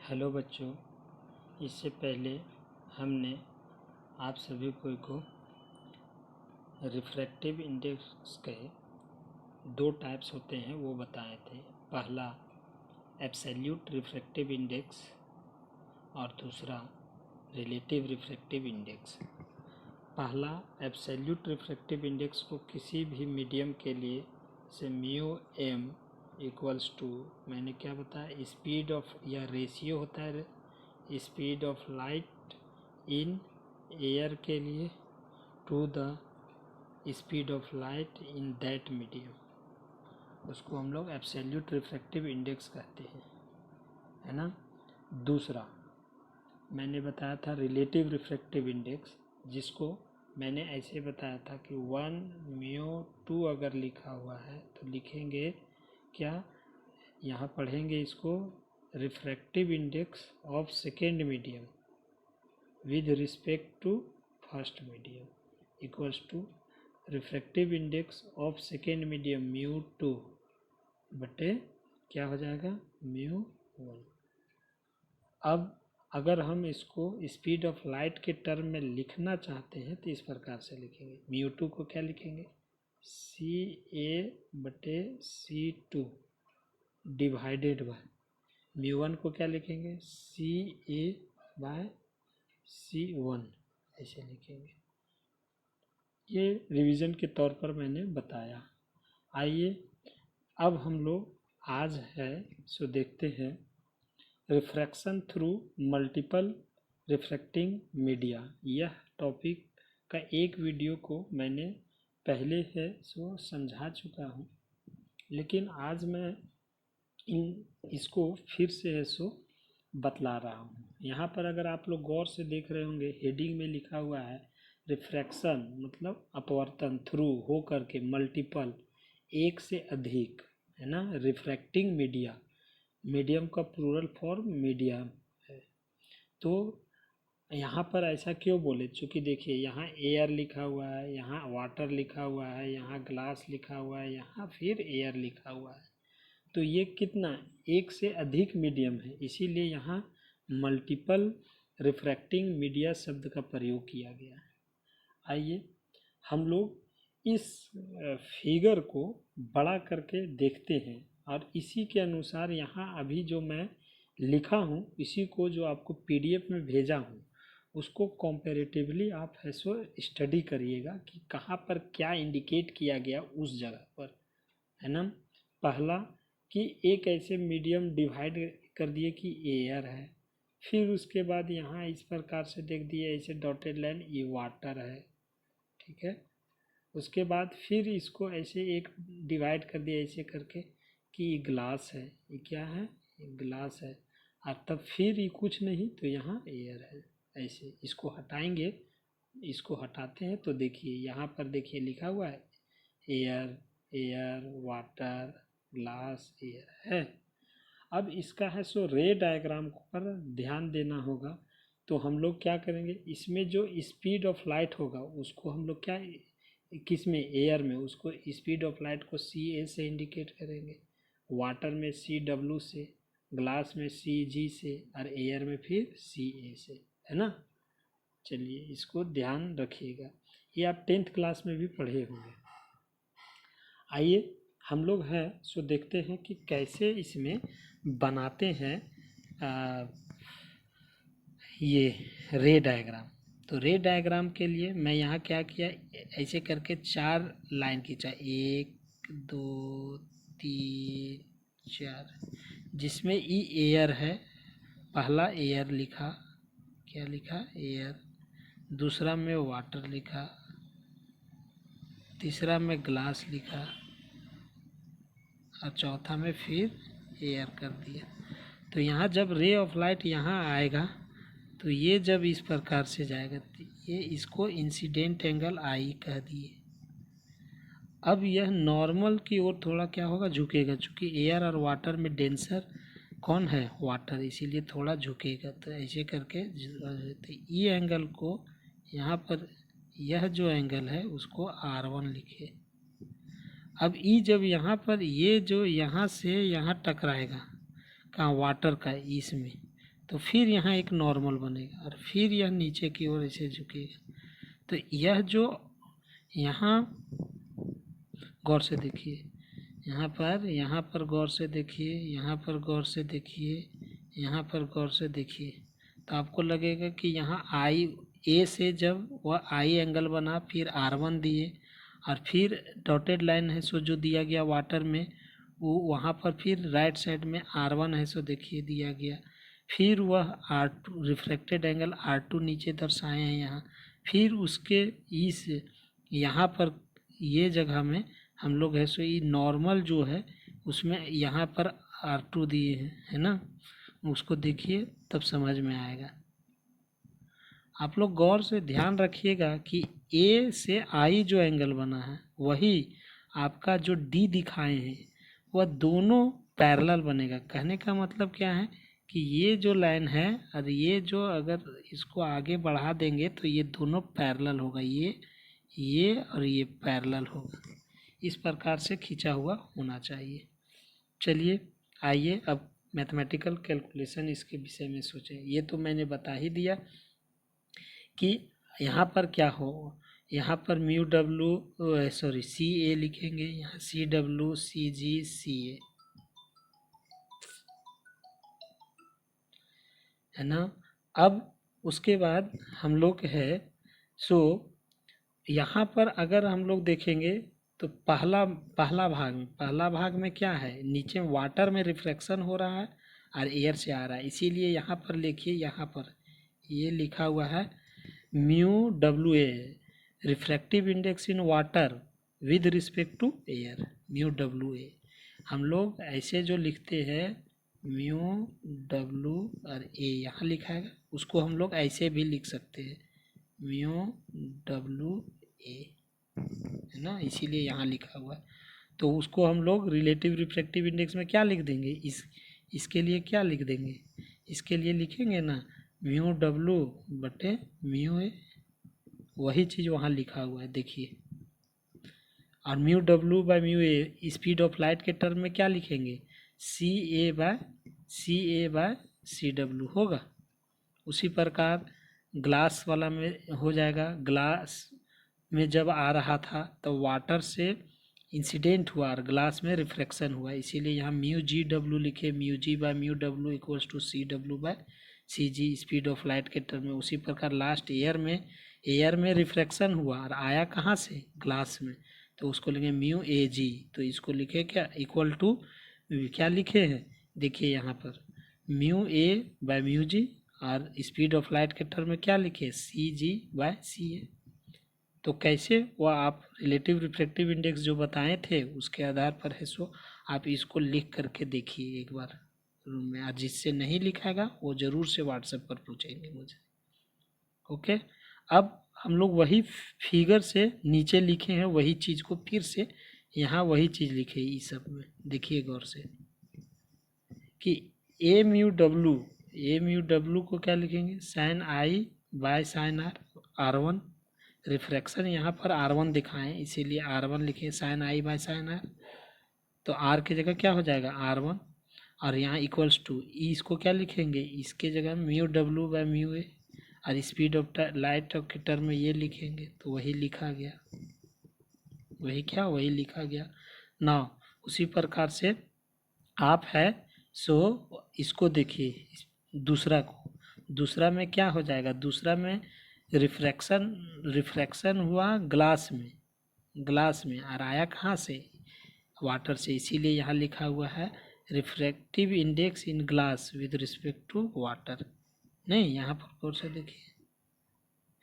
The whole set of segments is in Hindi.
हेलो बच्चों, इससे पहले हमने आप सभी को रिफ्रैक्टिव इंडेक्स के दो टाइप्स होते हैं वो बताए थे। पहला एब्सोल्यूट रिफ्रैक्टिव इंडेक्स और दूसरा रिलेटिव रिफ्रैक्टिव इंडेक्स। पहला एब्सोल्यूट रिफ्रैक्टिव इंडेक्स को किसी भी मीडियम के लिए से म्यू एम इक्वल्स टू, मैंने क्या बताया, स्पीड ऑफ, या रेशियो होता है speed of light in air के लिए to the speed of light in that medium, उसको हम लोग एब्सोल्यूट रिफ्रैक्टिव इंडेक्स कहते हैं, है ना। दूसरा मैंने बताया था रिलेटिव रिफ्रैक्टिव इंडेक्स, जिसको मैंने ऐसे बताया था कि 1μ2 अगर लिखा हुआ है तो लिखेंगे क्या, यहाँ पढ़ेंगे इसको, refractive index of second medium with respect to first medium equals to refractive index of second medium μ2 बटे क्या हो जाएगा μ1। अब अगर हम इसको स्पीड ऑफ लाइट के टर्म में लिखना चाहते हैं तो इस प्रकार से लिखेंगे। μ2 को क्या लिखेंगे, CA/C2 डिवाइडेड बाय, μ1 को क्या लिखेंगे, CA/C1 ऐसे लिखेंगे। ये रिवीजन के तौर पर मैंने बताया। आइए अब हम लोग आज है सो देखते हैं refraction through multiple refracting media. यह टॉपिक का एक वीडियो को मैंने पहले है सो समझा चुका हूँ, लेकिन आज मैं इसको फिर से है सो बतला रहा हूँ। यहाँ पर अगर आप लोग गौर से देख रहे होंगे, हेडिंग में लिखा हुआ है रिफ्रैक्शन मतलब अपवर्तन, थ्रू हो करके, मल्टीपल एक से अधिक, है ना। रिफ्रैक्टिंग मीडिया, मीडियम का प्लूरल फॉर्म मीडियम है। तो यहाँ पर ऐसा क्यों बोले, चूँकि देखिए यहाँ एयर लिखा हुआ है, यहाँ वाटर लिखा हुआ है, यहाँ ग्लास लिखा हुआ है, यहाँ फिर एयर लिखा हुआ है, तो ये कितना, एक से अधिक मीडियम है, इसीलिए यहाँ मल्टीपल रिफ्रैक्टिंग मीडिया शब्द का प्रयोग किया गया है। आइए हम लोग इस फिगर को बड़ा करके देखते हैं और इसी के अनुसार यहाँ अभी जो मैं लिखा हूँ, इसी को जो आपको PDF में भेजा हूँ, उसको कंपैरेटिवली आप ऐसो स्टडी करिएगा कि कहाँ पर क्या इंडिकेट किया गया उस जगह पर, है ना। पहला कि एक ऐसे मीडियम डिवाइड कर दिए कि एयर है, फिर उसके बाद यहाँ इस प्रकार से देख दिए ऐसे डॉटेड लाइन, ये वाटर है, ठीक है। उसके बाद फिर इसको ऐसे एक डिवाइड कर दिया ऐसे करके कि ये ग्लास है, ये क्या है, ये ग्लास है, और तब फिर ये कुछ नहीं तो यहाँ एयर है। ऐसे इसको हटाएंगे, इसको हटाते हैं तो देखिए यहाँ पर देखिए लिखा हुआ है air, air, water, glass, air है। अब इसका है सो रे डायग्राम पर ध्यान देना होगा। तो हम लोग क्या करेंगे, इसमें जो स्पीड ऑफ लाइट होगा उसको हम लोग क्या, किस में, एयर में, उसको स्पीड ऑफ लाइट को CA से इंडिकेट करेंगे, वाटर में CW से, ग्लास में CG से, और एयर में फिर CA से, है ना। चलिए इसको ध्यान रखिएगा, ये आप 10th क्लास में भी पढ़े होंगे। आइए हम लोग हैं सो देखते हैं कि कैसे इसमें बनाते हैं ये रे डायग्राम। तो रे डायग्राम के लिए मैं यहाँ क्या किया, ऐसे करके 4 लाइन खींचा, 1 2 3 4, जिसमें ई एयर है, पहला एयर लिखा, क्या लिखा, एयर, दूसरा में वाटर लिखा, तीसरा में ग्लास लिखा, और चौथा में फिर एयर कर दिया। तो यहाँ जब रे ऑफ लाइट यहाँ आएगा तो ये जब इस प्रकार से जाएगा तो ये, इसको इंसिडेंट एंगल I कह दिए। अब यह नॉर्मल की ओर थोड़ा क्या होगा, झुकेगा, चूँकि एयर और वाटर में डेंसर कौन है, वाटर, इसीलिए थोड़ा झुकेगा। तो ऐसे करके तो ये एंगल को यहाँ पर, यह जो एंगल है उसको R1 लिखे। अब ई जब यहाँ पर, ये जो यहाँ से यहाँ टकराएगा, कहाँ, वाटर का इसमें, तो फिर यहाँ एक नॉर्मल बनेगा और फिर यह नीचे की ओर ऐसे झुकेगा। तो यह जो यहाँ गौर से देखिए, यहाँ पर गौर से देखिए, यहाँ पर गौर से देखिए, यहाँ पर गौर से देखिए, तो आपको लगेगा कि यहाँ आई ए से जब वह आई एंगल बना, फिर R1 दिए और फिर डॉटेड लाइन है सो जो दिया गया वाटर में, वो वहाँ पर फिर राइट साइड में R1 है सो देखिए दिया गया, फिर वह R2 रिफ्लेक्टेड एंगल R2 नीचे दर्शाए हैं यहाँ, फिर उसके इस यहाँ पर ये जगह में हम लोग है सो ये नॉर्मल जो है उसमें यहाँ पर R2 दिए हैं, है ना। उसको देखिए तब समझ में आएगा। आप लोग गौर से ध्यान रखिएगा कि ए से आई जो एंगल बना है वही आपका जो डी दिखाए हैं वह दोनों पैरेलल बनेगा। कहने का मतलब क्या है कि ये जो लाइन है और ये जो अगर इसको आगे बढ़ा देंगे तो ये दोनों पैरेलल होगा, ये और ये पैरेलल होगा। इस प्रकार से खींचा हुआ होना चाहिए। चलिए आइए अब मैथमेटिकल कैलकुलेशन इसके विषय में सोचें। ये तो मैंने बता ही दिया कि यहाँ पर क्या हो, यहाँ पर म्यू डब्ल्यू सी ए लिखेंगे, यहाँ सी डब्ल्यू सी जी सी ए, है ना। अब उसके बाद हम लोग है सो यहाँ पर अगर हम लोग देखेंगे तो पहला भाग में क्या है, नीचे वाटर में रिफ्लेक्शन हो रहा है और एयर से आ रहा है, इसीलिए यहाँ पर लिखिए, यहाँ पर ये लिखा हुआ है mu W A refractive index in water with respect to air, mu W A. हम लोग ऐसे जो लिखते हैं म्यू डब्ल्यू और ए यहाँ लिखा है, उसको हम लोग ऐसे भी लिख सकते हैं म्यू डब्ल्यू ए, है ना, इसीलिए यहाँ लिखा हुआ है। तो उसको हम लोग रिलेटिव रिफ्रैक्टिव इंडेक्स में क्या लिख देंगे, इसके लिए क्या लिख देंगे, इसके लिए लिखेंगे ना म्यू डब्ल्यू बटे म्यू ए, वही चीज़ वहाँ लिखा हुआ है देखिए। और mu W by mu A speed of light के टर्म में क्या लिखेंगे, सी ए बाय सी डब्ल्यू होगा। उसी प्रकार ग्लास वाला में हो जाएगा, ग्लास में जब आ रहा था तो वाटर से इंसिडेंट हुआ और ग्लास में रिफ्लेक्शन हुआ, इसीलिए यहाँ म्यू जी डब्ल्यू लिखे, mu G by mu W equals to C W by C G speed of light के टर्म में। उसी प्रकार लास्ट एयर में रिफ्लेक्शन हुआ और आया कहाँ से, ग्लास में, तो उसको लिखे म्यू ए जी, तो इसको लिखे क्या इक्वल टू क्या लिखे हैं देखिए यहाँ पर mu A by mu G और स्पीड ऑफ लाइट के टर्म में क्या लिखे सी जी बाय सी ए। तो कैसे वह आप रिलेटिव रिफ्रैक्टिव इंडेक्स जो बताए थे उसके आधार पर है सो आप इसको लिख करके देखिए एक बार रूम में, आज जिससे नहीं लिखाएगा वो ज़रूर से व्हाट्सएप पर पूछेंगे मुझे। ओके, अब हम लोग वही फिगर से नीचे लिखे हैं वही चीज़ को फिर से यहाँ वही चीज़ लिखे इस सब में, देखिए गौर से कि ए म्यू डब्ल्यू को क्या लिखेंगे sine I by sine R, R1 refraction यहाँ पर R1 दिखाएं इसीलिए R1 लिखे, sine I by sine R, तो R की जगह क्या हो जाएगा R1 और यहाँ इक्वल्स टू इसको क्या लिखेंगे, इसके जगह mu W by mu A और स्पीड ऑफ लाइट के टर्म में ये लिखेंगे, तो वही लिखा गया, वही लिखा गया ना। उसी प्रकार से आप है सो इसको देखिए दूसरा में क्या हो जाएगा, दूसरा में रिफ्रैक्शन हुआ ग्लास में और आया कहाँ से, वाटर से, इसीलिए यहाँ लिखा हुआ है refractive index in glass with respect to water. नहीं, यहाँ पर गौर से देखिए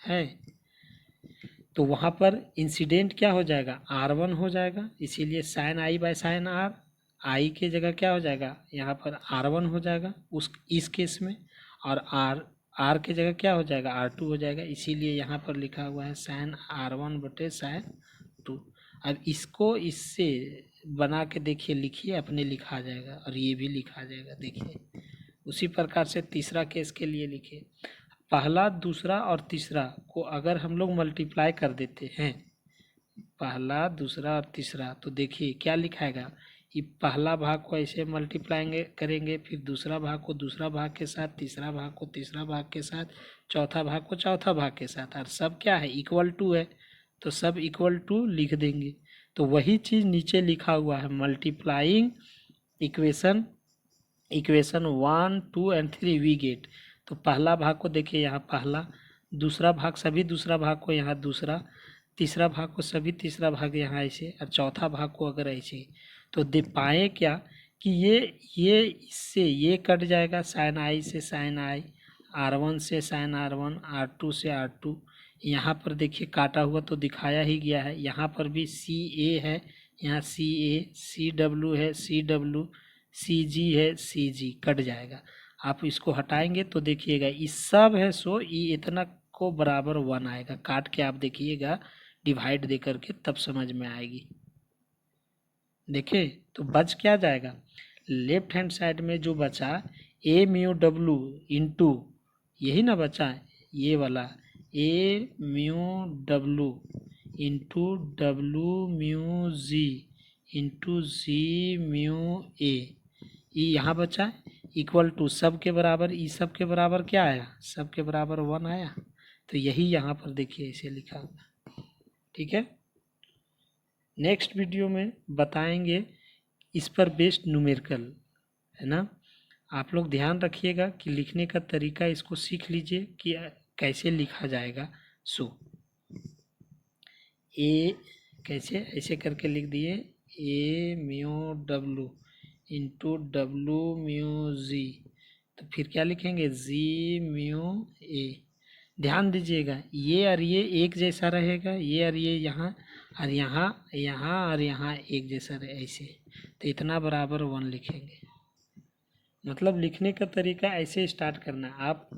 है, तो वहाँ पर इंसिडेंट क्या हो जाएगा R1 हो जाएगा, इसीलिए sine I by sine R, I के जगह क्या हो जाएगा यहाँ पर R1 हो जाएगा इस केस में, और R के जगह क्या हो जाएगा R2 हो जाएगा, इसीलिए यहाँ पर लिखा हुआ है साइन R1 बटे साइन 2। अब इसको इससे बना के देखिए, लिखिए, अपने लिखा जाएगा और ये भी लिखा जाएगा देखिए। उसी प्रकार से तीसरा केस के लिए लिखिए, पहला दूसरा और तीसरा को अगर हम लोग मल्टीप्लाई कर देते हैं, पहला दूसरा और तीसरा, तो देखिए क्या लिखाएगा ये पहला भाग को ऐसे मल्टीप्लाई करेंगे, फिर दूसरा भाग को दूसरा भाग के साथ, तीसरा भाग को तीसरा भाग के साथ, चौथा भाग को चौथा भाग के साथ, और सब क्या है, इक्वल टू है, तो सब इक्वल टू लिख देंगे। तो वही चीज़ नीचे लिखा हुआ है, multiplying equation 1, 2 and 3 we get. तो पहला भाग को देखिए यहाँ पहला, दूसरा भाग सभी दूसरा भाग को यहाँ दूसरा, तीसरा भाग को सभी तीसरा भाग यहाँ ऐसे, और चौथा भाग को अगर ऐसे, तो दे पाए क्या कि ये इससे ये कट जाएगा, साइन आई से साइन आई, R1 से साइन R1, R2 से R2। यहाँ पर देखिए काटा हुआ तो दिखाया ही गया है, यहाँ पर भी CA है, यहाँ CA, CW है, CW, CG है, CG कट जाएगा। आप इसको हटाएंगे तो देखिएगा इस सब है, सो ये इतना को बराबर 1 आएगा। काट के आप देखिएगा डिवाइड दे करके, तब समझ में आएगी। देखिए तो बच क्या जाएगा, लेफ्ट हैंड साइड में जो बचा A म्यू W इंटू, यही ना बचा ये वाला A mu W into W mu Z into Z mu A, ये यहाँ बचा इक्वल टू सब के बराबर, ई सब के बराबर क्या आया, सब के बराबर 1 आया। तो यही यहाँ पर देखिए इसे लिखा हुआ, ठीक है। नेक्स्ट वीडियो में बताएंगे इस पर बेस्ड न्यूमेरिकल, है ना। आप लोग ध्यान रखिएगा कि लिखने का तरीका इसको सीख लीजिए कि कैसे लिखा जाएगा। सो ए कैसे ऐसे करके लिख दिए, A mu W into W mu Z, तो फिर क्या लिखेंगे, Z म्यू A। ध्यान दीजिएगा ये और ये एक जैसा रहेगा, ये और ये यहाँ और यहाँ, यहाँ और यहाँ एक जैसा रहे ऐसे, तो इतना बराबर 1 लिखेंगे। मतलब लिखने का तरीका ऐसे स्टार्ट करना आप।